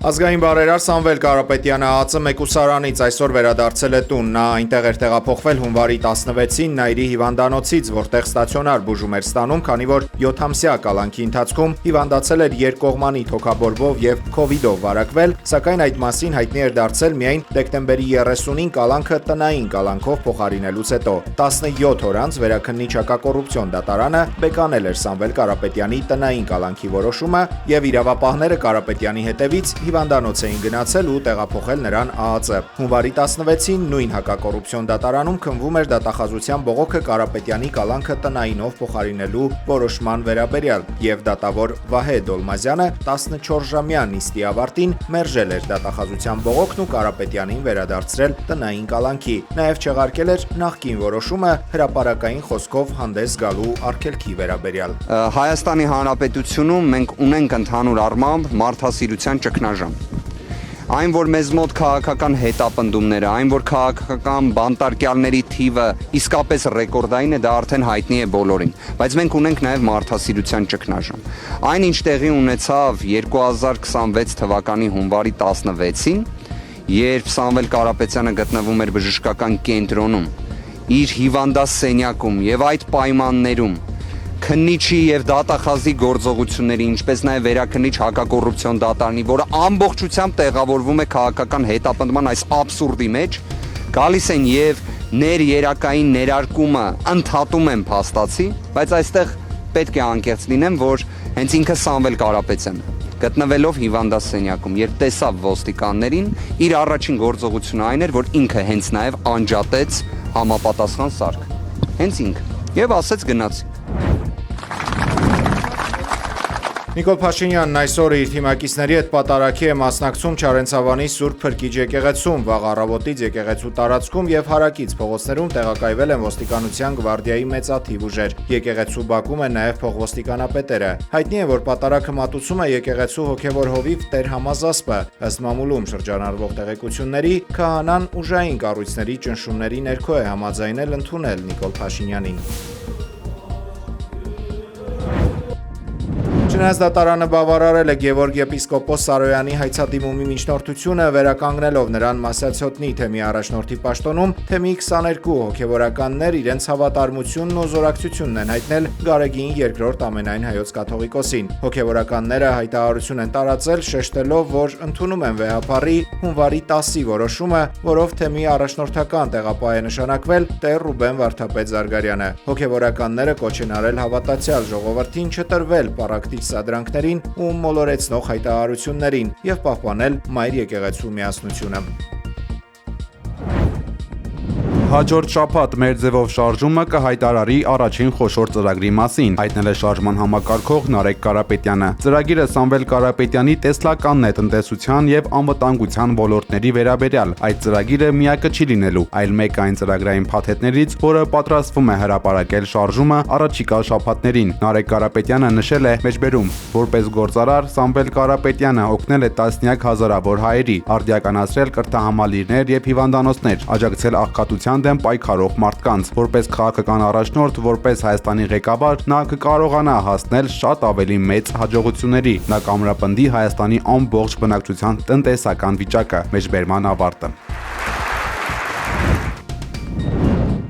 Ազգային բարերար Սամվել Կարապետյանը ԱԱԾ մեկուսարանից այսօր վերադարձել է տուն։ Նա այնտեղ էր տեղափոխվել հունվարի 16-ին Նայիրի հիվանդանոցից, որտեղ ստացիոնար բուժում էր ստանում, քանի որ 7-ամսյա կալանքի ընթացքում հիվանդացել էր երկկողմանի թոքաբորբով եւ քովիդով վարակվել, սակայն այդ մասին հայտնի էր դարձել միայն դեկտեմբերի 30-ին կալանքը տնային կալանքով փոխարինելուց հետո։ 17 օր անց Վերաքննիչ հակակոռուպցիոն դատարանը բեկանել էր Սամվել Կարապետյանի տնային կալանքի որոշումը եւ իրավապահները Կարապետյանի հետևից հիվանդանոց էին գնացել ու տեղափոխել նրան ԱԱԾ։ Հունվարի 16-ին նույն հակակոռուպցիոն դատարանում քննվում էր դատախազության բողոքը Կարապետյանի կալանքը տնայինով փոխարինելու որոշման վերաբերյալ, եւ դատավոր Վահե Դոլմազյանը 14-ժամյա նիստի ավարտին մերժել էր դատախազության բողոքն ու Կարապետյանին վերադարձրել տնային կալանքի։ Նաեւ չեղարկել էր նախկին որոշումը հրապարակային խոսքով հանդես գալու արգելքի վերաբերյալ։ Հայաստանի Հանրապետությունում մենք ունենք ընդհանուր առմամբ մարդասիրության ճգնաժամ։ Այն, որ մեզ մոտ քաղաքական հետապնդումները, այն, որ քաղաքական բանտարկյալների թիվը իսկապես ռեկորդային է, դա արդեն հայտնի է բոլորին, բայց մենք ունենք նաև մարդասիրության ճգնաժամ։ Այն, ինչ տեղի ունեցավ 2026 թվականի հունվարի 16-ին, երբ Սամվել Կարապետյանը գտնվում էր բժշկական կենտրոնում, իր հիվանդասենյակում եւ այդ պայմաններում քննիչի եւ դատախազի գործողությունների, ինչպես նաեւ վերաքննիչ հակակոռուպցիոն դատարանի, որը ամբողջությամբ տեղավորվում է քաղաքական հետապնդման այս աբսուրդի մեջ, գալիս են եւ ներերակային ներարկումը ընդհատում են փաստացի, բայց այստեղ պետք է անկեղծ լինեմ, որ հենց ինքը Սամվել Կարապետյանը գտնվելով հիվանդասենյակում, երբ տեսավ ոստիկաններին, իր առաջին գործողությունը այն էր, որ ինքը հենց նաեւ անջատեց համապատասխան սարք։ Հենց ինքը։ Եվ ասեց գնացի։ Նիկոլ Փաշինյանն այսօր իր թիմակիցների հետ պատարագի է մասնակցում Չարենցավանի Սուրբ Փրկիչ եկեղեցում, վաղ առավոտից եկեղեցու տարածքում եւ հարակից փողոցներում տեղակայվել են ոստիկանության գվարդիայի մեծաթիվ ուժեր։ Եկեղեցու բակում են նաեւ փողոստիկանապետերը։ Հայտնի է, որ պատարագը մատուցում է եկեղեցու հոգեվոր հովիվ Տեր Համազասպը։ Ըստ մամուլում շրջանառվող տեղեկությունների, քահանան ուժային կառույցների ճնշումների ներքո է համաձայնել ընդունել Նիկոլ Փաշինյանին։ Չնայած դատարանը բավարարել է Գևորգ եպիսկոպոս Սարոյանի հայցադիմումի միջնորդությունը, վերականգնելով նրան Մասյացյոտնի թեմի առաջնորդի պաշտոնում, թեմի 22 հոգևորականներ իրենց հավատարմությունն ու զորակցությունն են հայտնել Գարեգին II ամենայն հայոց կաթողիկոսին։ Հոգևորականները հայտարարություն են տարածել, շեշտելով, որ ընդունում են վեհապառի հունվարի 10-ի որոշումը, որով թեմի առաջնորդական տեղապահ է նշանակվել Տեր Ռուբեն Վարդապետ Զարգարյանը։ Հոգևորականները կոչ են արել հավատացյալ ժողովրդին չտրվել պառակտիչ սադրանքներին ու մոլորեցնող հայտարարություններին եւ պահպանել Մայր եկեղեցու միասնությունը։ Հաջորդ շաբաթ մեր ձևով շարժումը կհայտարարի առաջին խոշոր ծրագրի մասին, հայտնել է շարժման համակարգող Նարեկ Կարապետյանը։ Ծրագիրը Սամվել Կարապետյանի տեսլականն է տնտեսության եւ անվտանգության ոլորտների վերաբերյալ։ Այդ ծրագիրը միակը չի լինելու, այլ մեկ այն ծրագրային փաթեթներից, որը պատրաստվում է հրապարակել շարժումը առաջիկա շաբաթներին։ Նարեկ Կարապետյանը նշել է մեջբերում, որպես գործարար Սամվել Կարապետյանը օգնել է տասնյակ հազարավոր հայերի, արդիականացրել կրթահամալիրներ եւ հիվանդանոցներ, աջակցել աղքատության դեմ պայքարող մարդկանց, որպես քաղաքական առաջնորդ, որպես Հայաստանի ղեկավար, նա կկարողանա հասնել շատ ավելի մեծ հաջողությունների։ Նա կամրապնդի Հայաստանի ամբողջ բնակչության տնտեսական վիճակը։ Մեջբերման ավարտը։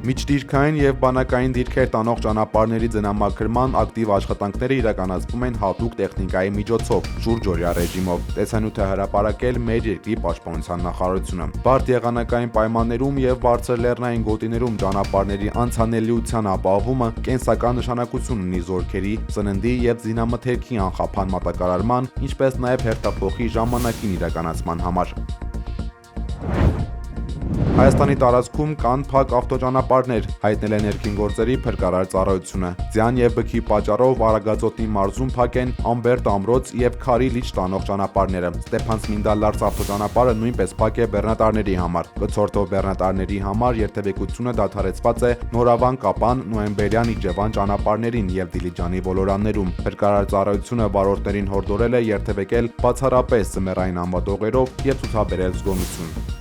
Միջդիրքային եւ բանակային դիրքեր տանող ճանապարհների ձնամաքրման ակտիվ աշխատանքները իրականացվում են հատուկ տեխնիկայի միջոցով, շուրջօրյա ռեժիմով։ Տեսանյութ է հրապարակել մեր երկրի պաշտպանության նախարարությունը։ Բարդ եղանակային պայմաններում եւ բարձր լեռնային գոտիներում ճանապարհների անցանելիության ապահովումը կենսական նշանակություն ունի զորքերի, սննդի եւ զինամթերքի անխափան մատակարարման, ինչպես նաեւ հերթափոխի ժամանակին իրականացման համար։ Հայաստանի տարածքում կան փակ ավտոճանապարհներ, հայտնել է ներքին գործերի փրկարար ծառայությունը։ Ձյան եւ բքի պատճառով Արագածոտնի մարզում փակ են Ամբերտ ամրոց եւ Քարի լիճ տանող ճանապարհները։ Ստեփանցմինդալարց ավտոճանապարհը նույնպես փակ է բեռնատարների համար։ Կցորդով բեռնատարների համար երթևեկությունը դադարեցված է Նորավան Կապան, Նոյեմբերյան Իջևան ճանապարհներին եւ Դիլիջանի ոլորաններում։ Փրկարար ծառայությունը վարորդներին հորդորել է երթևեկել բացառապես ձմեռային ամբատողերով եւ ցուցաբերել զգոնություն։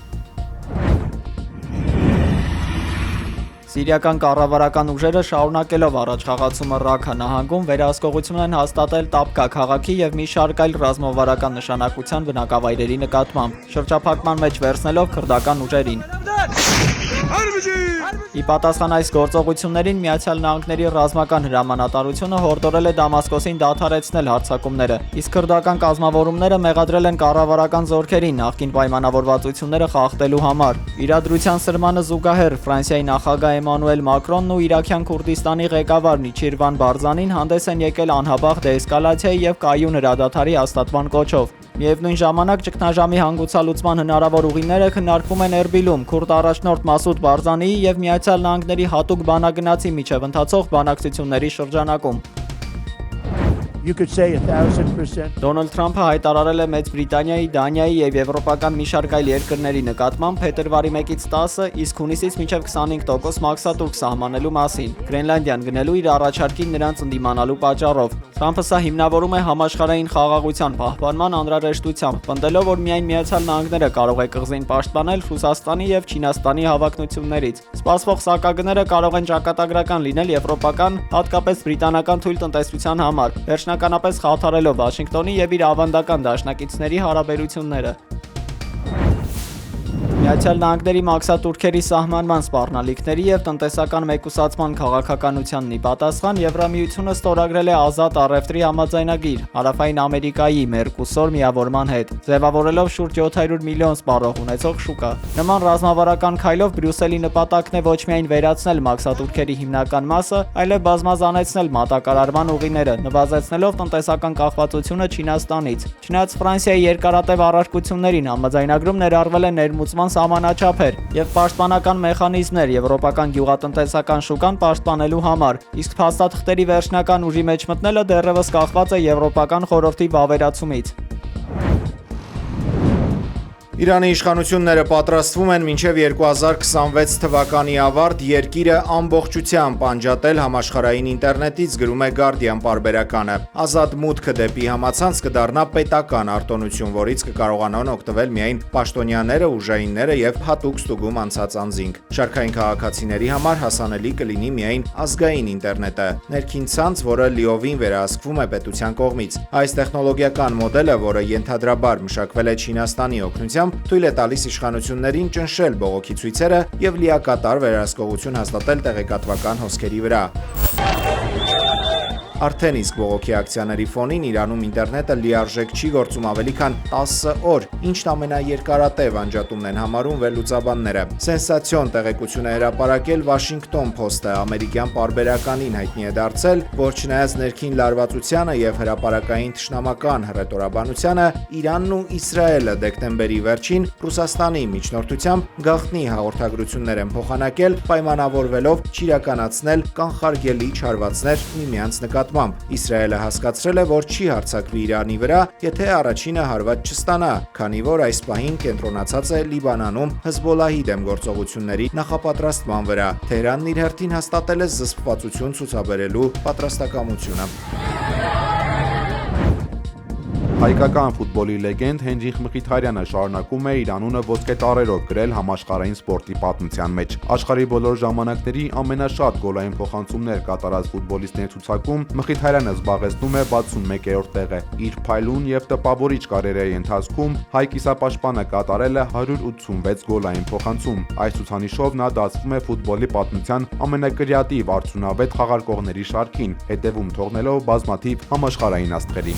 Սիրիական կառավարական ուժերը շարունակելով առաջխաղացումը Ռաքա նահանգում վերահսկողություն են հաստատել Տապկա քաղաքի եւ մի շարք այլ ռազմավարական նշանակության բնակավայրերի նկատմամբ, շրջափակման մեջ վերցնելով քրդական ուժերին։ Ի պատասխան այս գործողություններին Միացյալ Նահանգների ռազմական հրամանատարությունը հորդորել է Դամասկոսին դադարեցնել հարձակումները, իսկ քրդական կազմավորումները մեղադրել են կառավարական զորքերին նախկին պայմանավորվածությունները խախտելու համար։ Իրադրության սրմանը զուգահեռ Ֆրանսիայի նախագահ Էմանուել Մակրոնն ու Իրաքյան Քուրդիստանի ղեկավար Նիչիրվան Բարզանին հանդես են եկել անհապաղ դեէսկալացիայի եւ կայուն հրադադարի հաստատման կոչով։ Միևնույն ժամանակ ճգնաժամի հանգուցալուծման հնարավոր ուղիները քննարկվում են Էրբիլում քուրդ առաջնորդ Մասուդ Բարզանիի եւ Միացյալ Նահանգների հատուկ բանագնացի միջև ընթացող բանակցությունների շրջանակում։ Դոնալդ Թրամփը հայտարարել է Մեծ Բրիտանիայի, Դանիայի եւ եվրոպական մի շարք այլ երկրների նկատմամբ փետրվարի 1-ից 10-ը, իսկ հունիսից մինչև 25% մաքսատուրք սահմանելու մասին, Գրենլանդիան գնելու իր առաջարկին նրանց ընդդիմանալու պատճառով։ Թրամփը սա հիմնավորում է համաշխարհային խաղաղության պահպանման անհրաժեշտությամբ, պնդելով, որ միայն Միացյալ Նահանգները կարող է կղզին պաշտպանել Ռուսաստանի եւ Չինաստանի հավակնություններից։ Սպասվող սակագները կարող են ճակատագրական լինել եվրոպական, հատկապես բրիտանական թույլ տնտեսության համար, վերջնականապես խաթարելով Վաշինգտոնի եւ իր ավանդական դաշնակիցների հարաբերությունները։ Միացյալ Նահանգների մաքսատուրքերի սահմանման սպառնալիքների եւ տնտեսական մեկուսացման քաղաքականությանն ի պատասխան Եվրամիությունը ստորագրել է ազատ առևտրի համաձայնագիր Հարավային Ամերիկայի Մերկոսուր միավորման հետ, ձևավորելով շուրջ 700 միլիոն սպառող ունեցող շուկա։ Նման ռազմավարական քայլով Բրյուսելի նպատակն է ոչ միայն վերացնել մաքսատուրքերի հիմնական մասը, այլև բազմազանեցնել մատակարարման ուղիները, նվազեցնելով տնտեսական կախվածությունը Չինաստանից։ Չնայած Ֆրանսիայի երկարատև առարկություններին համաձայնագրում ներառվել է ներմուծման սահմանաչափեր եւ պաշտպանական մեխանիզմներ եվրոպական գյուղատնտեսական շուկան պաշտպանելու համար, իսկ փաստաթղթերի վերջնական ուժի մեջ մտնելը դեռևս կախված է Եվրոպական խորհրդի վավերացումից։ Իրանի իշխանությունները պատրաստվում են մինչև 2026 թվականի ավարտ երկիրը ամբողջությամբ անջատել համաշխարհային ինտերնետից, գրում է Guardian պարբերականը։ Ազատ մուտքը դեպի համացանց կդառնա պետական արտոնություն, որից կկարողանան օգտվել միայն պաշտոնյաները, ուժայինները եւ հատուկ ստուգում անցած անձինք։ Շարքային քաղաքացիների համար հասանելի կլինի միայն ազգային ինտերնետը, ներքին ցանց, որը լիովին վերահսկվում է պետության կողմից։ Այս տեխնոլոգիական մոդելը, որը ենթադրաբար մշակվել է Չինաստանի օգնությամբ, թույլ է տալիս իշխանություններին ճնշել բողոքի ցույցերը եւ լիակատար վերահսկողություն հաստատել տեղեկատվական հոսքերի վրա։ Արդեն իսկ բողոքի ակցիաների ֆոնին Իրանում ինտերնետը լիարժեք չի գործում ավելի քան 10 օր, ինչն ամենաերկարատև անջատումն են համարում վերլուծաբանները։ Սենսացիոն տեղեկություն է հրապարակել Washington Post-ը, ամերիկյան պարբերականին հայտնի է դարձել, որ չնայած ներքին լարվածությանը եւ հրապարակային թշնամական հռետորաբանությանը, Իրանն ու Իսրայելը դեկտեմբերի վերջին Ռուսաստանի միջնորդությամբ գաղտնի հաղորդագրություններ են փոխանակել, պայմանավորվելով չիրականացնել կանխարգելի չարվածներ միմյանց նկատմամբ։ Իսրայելը հասկացրել է, որ չի հարձակվի Իրանի վրա, եթե առաջինը հարված չստանա, քանի որ այս պահին կենտրոնացած է Լիբանանում Հեզբոլլահի դեմ գործողությունների նախապատրաստման վրա։ Թեհրանն իր հերթին հաստատել է զսպվածություն ցուցաբերելու պատրաստակամությունը։ Հայկական ֆուտբոլի լեգենդ Հենրիխ Մխիթարյանը շարունակում է իր անունը ոսկե տառերով գրել համաշխարհային սպորտի պատմության մեջ։ Աշխարհի բոլոր ժամանակների ամենաշատ գոլային փոխանցումներ կատարած ֆուտբոլիստների ցուցակում Մխիթարյանը զբաղեցնում է 61-րդ տեղը։ Իր փայլուն եւ տպավորիչ կարիերայի ընթացքում հայ կիսապաշտպանը կատարել է 186 գոլային փոխանցում։ Այս ցուցանիշով նա դասվում է ֆուտբոլի պատմության ամենակրեատիվ արդյունավետ խաղարկողների շարքին, հետևում թողնելով բազմաթիվ համաշխարհային աստղերի։